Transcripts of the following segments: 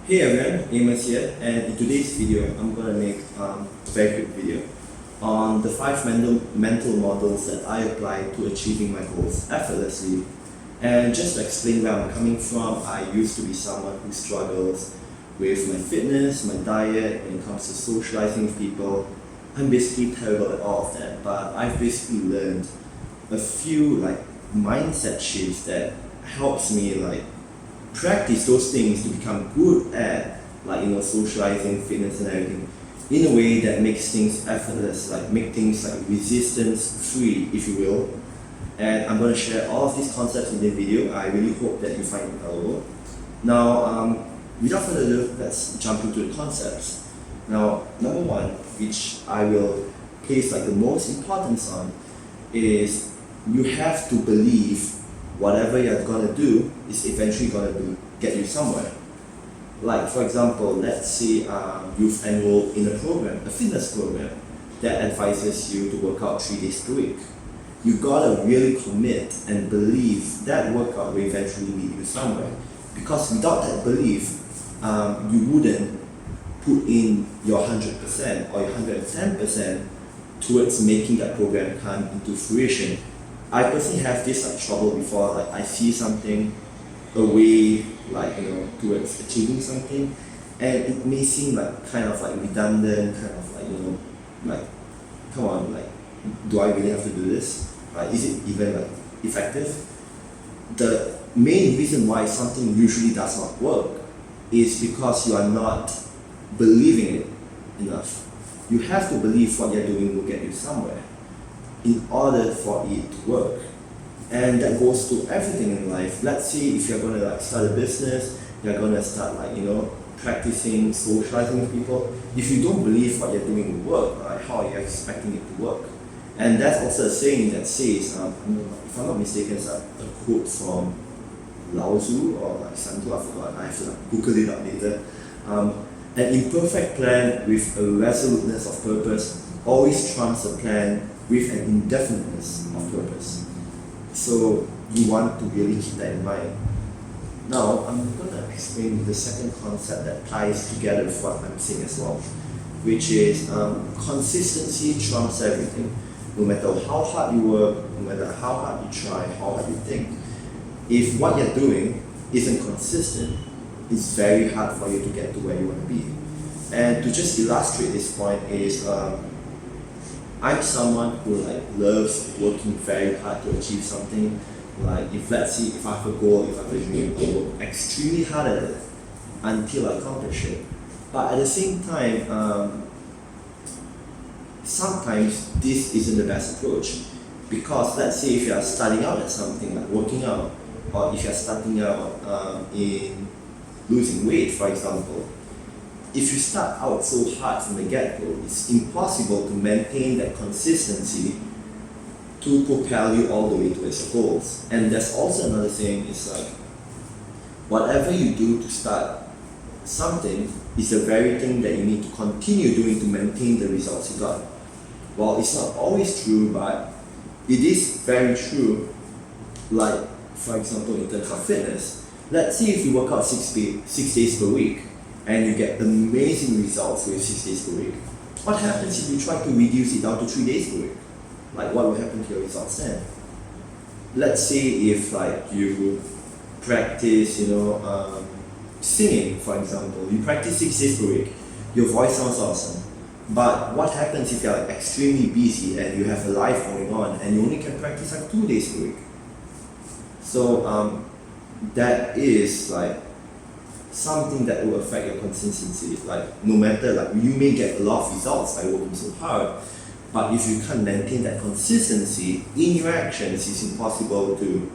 Hey everyone, Amos here, and in today's video, I'm going to make a very quick video on the 5 mental models that I apply to achieving my goals effortlessly. And just to explain where I'm coming from, I used to be someone who struggles with my fitness, my diet, when it comes to socializing with people. I'm basically terrible at all of that, but I've basically learned a few mindset shifts that helps me practice those things to become good at socializing, fitness and everything in a way that makes things effortless, make things resistance free, if you will. And I'm going to share all of these concepts in the video. I really hope that you find it valuable. Now, without further ado, let's jump into the concepts. Now, number one, which I will place the most importance on, is you have to believe whatever you're going to do is eventually going to get you somewhere. For example, let's say you've enrolled in a program, a fitness program, that advises you to work out 3 days per week. You gotta really commit and believe that workout will eventually lead you somewhere. Because without that belief, you wouldn't put in your 100% or your 110% towards making that program come into fruition. I personally have this trouble before. I see something away, towards achieving something, and it may seem redundant, come on, do I really have to do this? Is it even effective? The main reason why something usually does not work is because you are not believing it enough. You have to believe what you're doing will get you somewhere in order for it to work. And that goes to everything in life. Let's say if you're going to start a business, you're going to start practicing socializing with people. If you don't believe what you're doing will work, how are you expecting it to work? And that's also a saying that says, if I'm not mistaken, it's a quote from Lao Tzu or something, I forgot. I have to Google it up later. An imperfect plan with a resoluteness of purpose always trumps a plan with an indefiniteness of purpose. So you want to really keep that in mind. Now, I'm going to explain the second concept that ties together with what I'm saying as well, which is consistency trumps everything. No matter how hard you work, no matter how hard you try, how hard you think, if what you're doing isn't consistent, it's very hard for you to get to where you want to be. And to just illustrate this point is, I'm someone who loves working very hard to achieve something. If I have a goal, if I have a dream, I work extremely hard at it until I accomplish it. But at the same time, sometimes this isn't the best approach, because let's say if you are starting out at something like working out, or if you are starting out in losing weight, for example, if you start out so hard from the get-go, it's impossible to maintain that consistency to propel you all the way towards your goals. And there's also another thing, is whatever you do to start something is the very thing that you need to continue doing to maintain the results you got. Well, it's not always true, but it is very true. For example, in terms of fitness, let's say if you work out 6 days per week, and you get amazing results with 6 days per week. What happens if you try to reduce it down to 3 days per week? What will happen to your results then? Let's say if you practice, singing, for example. You practice 6 days per week. Your voice sounds awesome. But what happens if you're extremely busy and you have a life going on and you only can practice 2 days per week? So that is something that will affect your consistency. No matter, you may get a lot of results by working so hard, but if you can't maintain that consistency in your actions, it's impossible to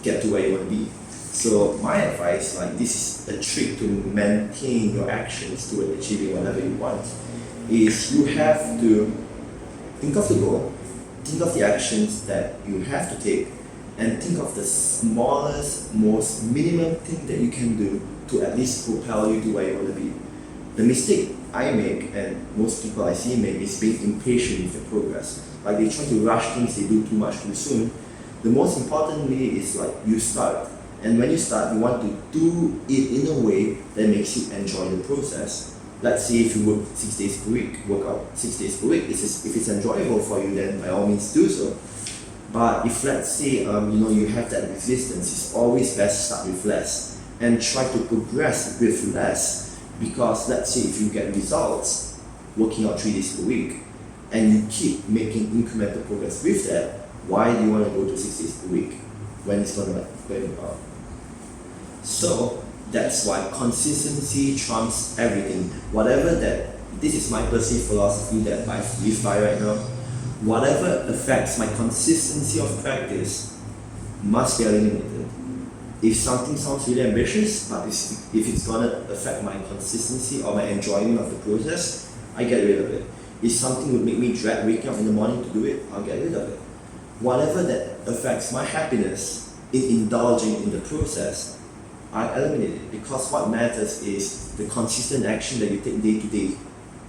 get to where you want to be. So my advice, this is a trick to maintain your actions toward achieving whatever you want, is you have to think of the goal, think of the actions that you have to take, and think of the smallest, most minimum thing that you can do to at least propel you to where you want to be. The mistake I make, and most people I see make, is being impatient with the progress. They try to rush things, they do too much too soon. The most importantly is you start, And when you start, you want to do it in a way that makes you enjoy the process. Let's say if you work 6 days per week, work out 6 days per week. If it's enjoyable for you, then by all means do so. But if let's say you have that resistance, it's always best to start with less and try to progress with less. Because let's say if you get results working out 3 days per week and you keep making incremental progress with that, why do you want to go to 6 days per week when it's going to burn you out? So that's why consistency trumps everything. Whatever that, this is my perceived philosophy that I live by right now. Whatever affects my consistency of practice must be eliminated. If something sounds really ambitious, but if it's gonna affect my consistency or my enjoyment of the process, I get rid of it. If something would make me dread waking up in the morning to do it, I'll get rid of it. Whatever that affects my happiness in indulging in the process, I eliminate it, because what matters is the consistent action that you take day to day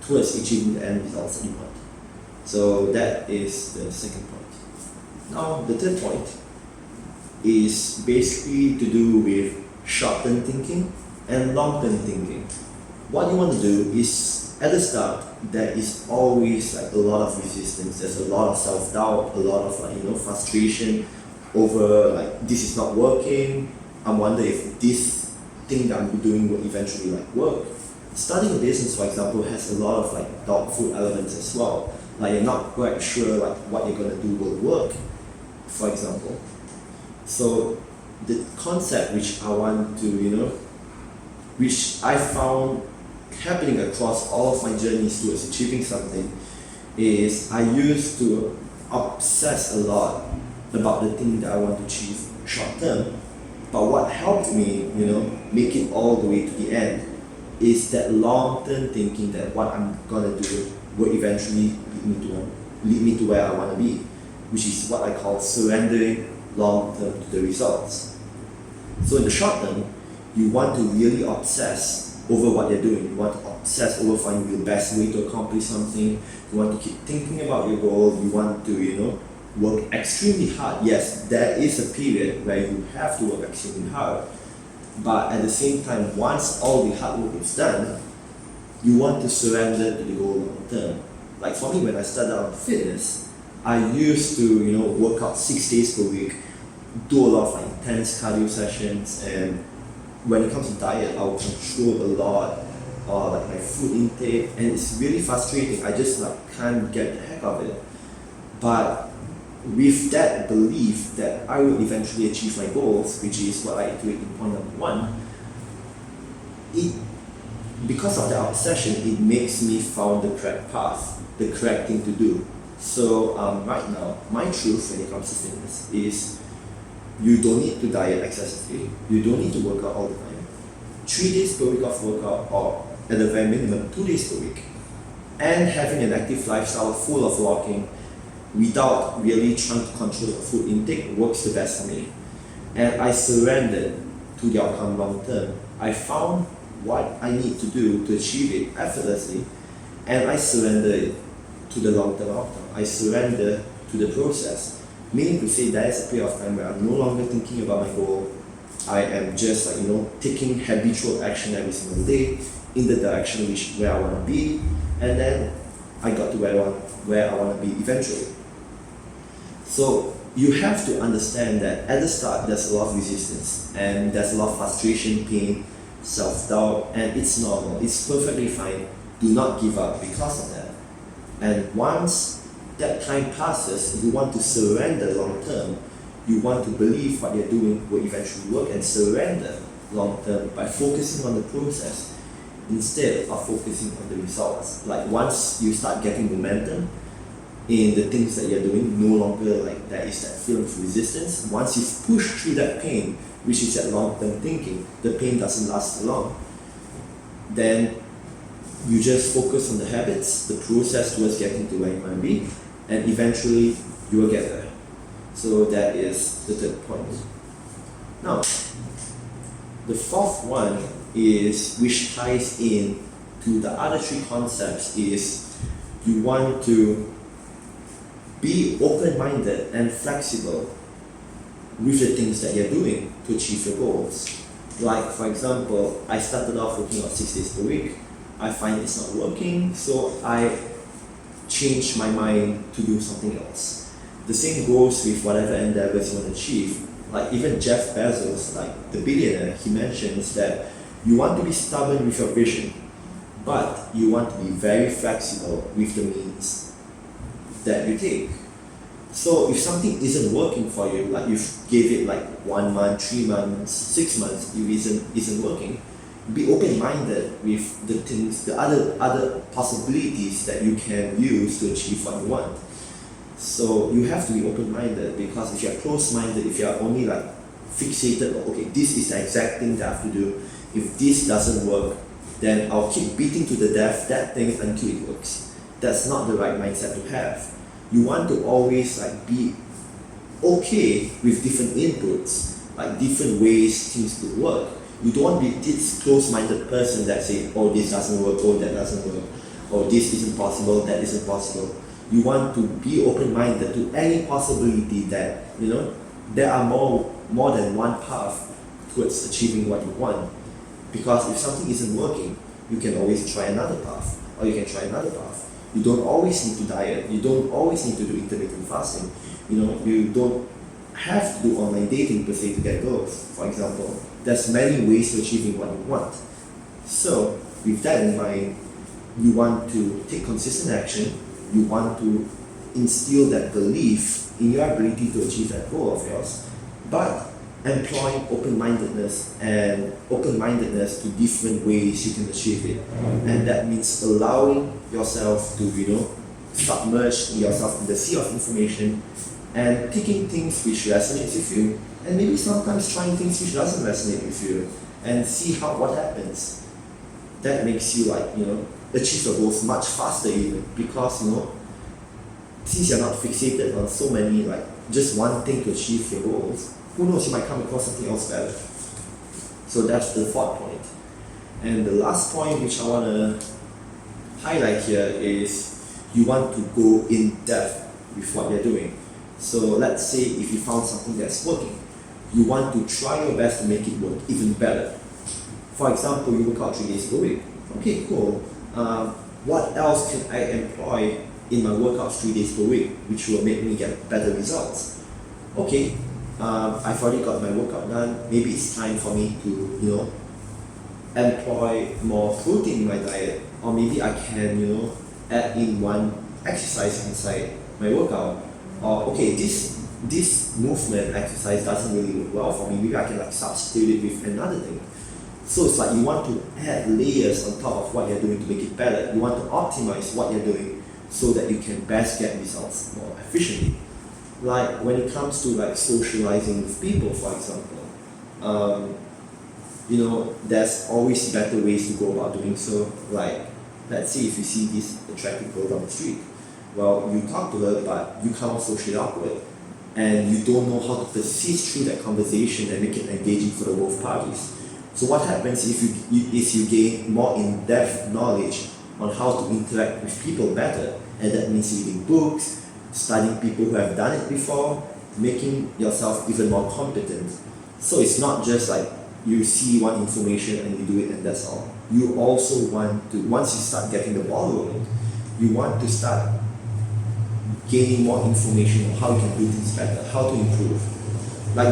towards achieving the end results that you want. So that is the second point. Now the third point is basically to do with short-term thinking and long-term thinking. What you want to do is, at the start, there is always like a lot of resistance. There's a lot of self-doubt, a lot of frustration over like this is not working. I wonder if this thing that I'm doing will eventually work. Starting a business, for example, has a lot of doubtful elements as well. You're not quite sure what you're gonna do will work, for example. So the concept which I want to, which I found happening across all of my journeys towards achieving something, is I used to obsess a lot about the thing that I want to achieve short term. But what helped me, make it all the way to the end is that long-term thinking that what I'm gonna do will eventually lead me to where I want to be, which is what I call surrendering long-term to the results. So in the short term, you want to really obsess over what you're doing. You want to obsess over finding the best way to accomplish something. You want to keep thinking about your goal. You want to, work extremely hard. Yes, there is a period where you have to work extremely hard. But at the same time, once all the hard work is done, you want to surrender to the goal long term. Like for me, when I started out fitness, I used to, work out 6 days per week, do a lot of intense cardio sessions, and when it comes to diet, I will control a lot, my food intake, and it's really frustrating. I just can't get the heck of it. But with that belief that I will eventually achieve my goals, which is what I iterate in point number 1, because of that obsession, it makes me found the correct path, the correct thing to do. So right now, my truth when it comes to fitness is you don't need to diet excessively. You don't need to work out all the time. 3 days per week of workout, or at the very minimum 2 days per week. And having an active lifestyle full of walking without really trying to control your food intake works the best for me. And I surrendered to the outcome long term. I found what I need to do to achieve it effortlessly, and I surrender it to the long-term outcome. I surrender to the process, meaning to say there is a period of time where I'm no longer thinking about my goal. I am just taking habitual action every single day in the direction where I want to be, and then I got to where I want to be eventually. So you have to understand that at the start there's a lot of resistance and there's a lot of frustration, pain, self-doubt, and it's normal. It's perfectly fine. Do not give up because of that. And once that time passes, you want to surrender long term. You want to believe what you're doing will eventually work and surrender long term by focusing on the process instead of focusing on the results. Once you start getting momentum in the things that you're doing, no longer there is that feeling of resistance. Once you've pushed through that pain, which is that long-term thinking, the pain doesn't last so long. Then you just focus on the habits, the process towards getting to where you want to be, and eventually you will get there. So that is the third point. Now, the fourth one is, which ties in to the other 3 concepts, is you want to be open-minded and flexible with the things that you're doing to achieve your goals. Like, for example, I started off working out 6 days per week. I find it's not working, so I changed my mind to do something else. The same goes with whatever endeavors you want to achieve. Like even Jeff Bezos, like the billionaire, he mentions that you want to be stubborn with your vision, but you want to be very flexible with the means that you take. So if something isn't working for you, like you gave it like 1 month, 3 months, 6 months, it isn't working, be open-minded with the things, the other possibilities that you can use to achieve what you want. So you have to be open-minded, because if you're closed-minded, if you're only like fixated on, okay, this is the exact thing that I have to do, if this doesn't work, then I'll keep beating to the death that thing until it works. That's not the right mindset to have. You want to always like be okay with different inputs, like different ways things could work. You don't want to be this close-minded person that say, oh, this doesn't work, oh, that doesn't work, oh, this isn't possible, that isn't possible. You want to be open-minded to any possibility that, there are more than one path towards achieving what you want. Because if something isn't working, you can always try another path, or you can try another path. You don't always need to diet. You don't always need to do intermittent fasting. You don't have to do online dating per se to get goals, for example. There's many ways to achieving what you want. So with that in mind, you want to take consistent action. You want to instill that belief in your ability to achieve that goal of yours, but employing open-mindedness to different ways you can achieve it. And that means allowing yourself to, submerge yourself in the sea of information and picking things which resonates with you, and maybe sometimes trying things which doesn't resonate with you, and see what happens. That makes you achieve your goals much faster even, because since you're not fixated on so many just one thing to achieve your goals, who knows, you might come across something else better. So that's the fourth point. And the last point which I want to highlight here is you want to go in depth with what you're doing. So let's say if you found something that's working, you want to try your best to make it work even better. For example, you work out 3 days a week. Okay, cool. What else can I employ in my workouts 3 days per week, which will make me get better results? Okay, I've already got my workout done. Maybe it's time for me to, employ more protein in my diet, or maybe I can, add in one exercise inside my workout. Or okay, this movement exercise doesn't really work well for me. Maybe I can substitute it with another thing. So it's like you want to add layers on top of what you're doing to make it better. You want to optimize what you're doing so that you can best get results more efficiently. Like when it comes to socializing with people, for example, there's always better ways to go about doing so. Like, let's say if you see this attractive girl down the street, well, you talk to her, but you come out socially awkward, and you don't know how to persist through that conversation and make it engaging for the both parties. So what happens if you gain more in-depth knowledge on how to interact with people better, and that means reading books, studying people who have done it before, making yourself even more competent. So it's not just you see one information and you do it and that's all. You also want to, once you start getting the ball rolling, you want to start gaining more information on how you can do things better, how to improve.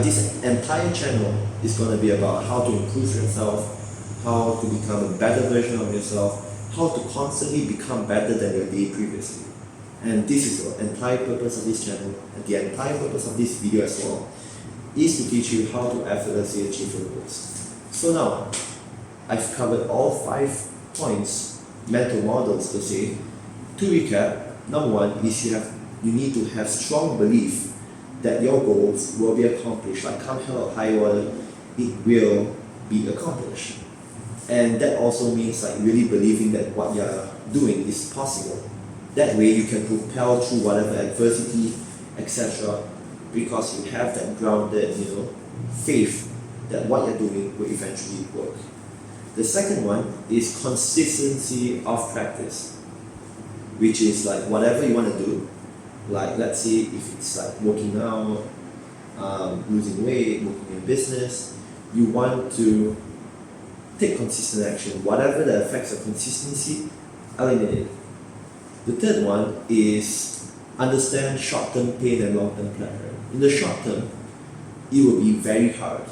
This entire channel is going to be about how to improve yourself, how to become a better version of yourself, how to constantly become better than your day previously. And this is the entire purpose of this channel, and the entire purpose of this video as well, is to teach you how to effortlessly achieve your goals. So now, I've covered all 5 points, mental models per se. To recap, number 1 is you need to have strong belief that your goals will be accomplished. Come hell or high water, it will be accomplished. And that also means really believing that what you're doing is possible. That way you can propel through whatever adversity, etc., because you have that grounded, faith that what you're doing will eventually work. The second one is consistency of practice, which is whatever you want to do. Let's say if it's working out, losing weight, working in business, you want to take consistent action. Whatever the effects of consistency, eliminate it. The third one is understand short-term pain and long-term pleasure. In the short term, it will be very hard,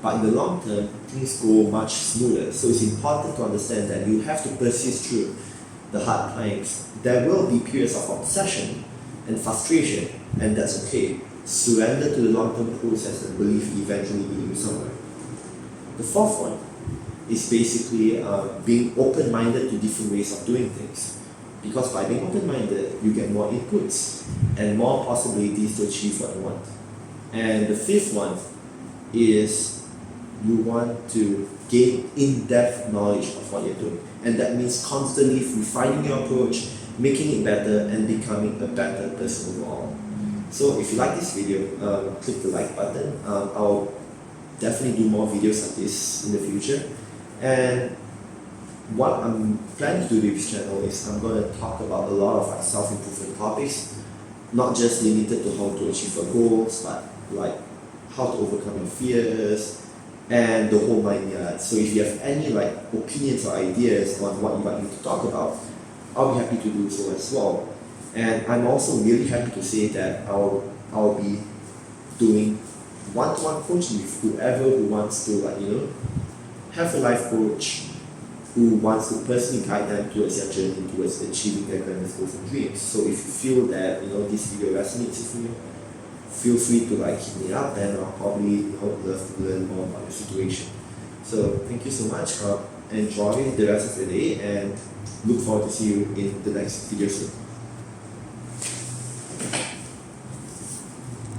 but in the long term, things go much smoother. So it's important to understand that you have to persist through the hard times. There will be periods of obsession and frustration, and that's okay. Surrender to the long-term process and believe eventually leading you somewhere. The fourth one is basically being open-minded to different ways of doing things. Because by being open-minded, you get more inputs and more possibilities to achieve what you want. And the fifth one is you want to gain in-depth knowledge of what you're doing. And that means constantly refining your approach, making it better, and becoming a better person overall. So if you like this video, click the like button. I'll definitely do more videos like this in the future. And what I'm planning to do with this channel is I'm going to talk about a lot of self-improvement topics, not just limited to how to achieve your goals, but like how to overcome your fears and the whole 9 yards. So if you have any opinions or ideas on what you want me to talk about, I'll be happy to do so as well. And I'm also really happy to say that I'll be doing one-to-one coaching with whoever who wants to have a life coach who wants to personally guide them towards their journey towards achieving their greatest goals and dreams. So if you feel that this video resonates with you, feel free to hit me up, and I'll probably love to learn more about your situation. So thank you so much. Enjoy the rest of the day, and look forward to see you in the next video soon.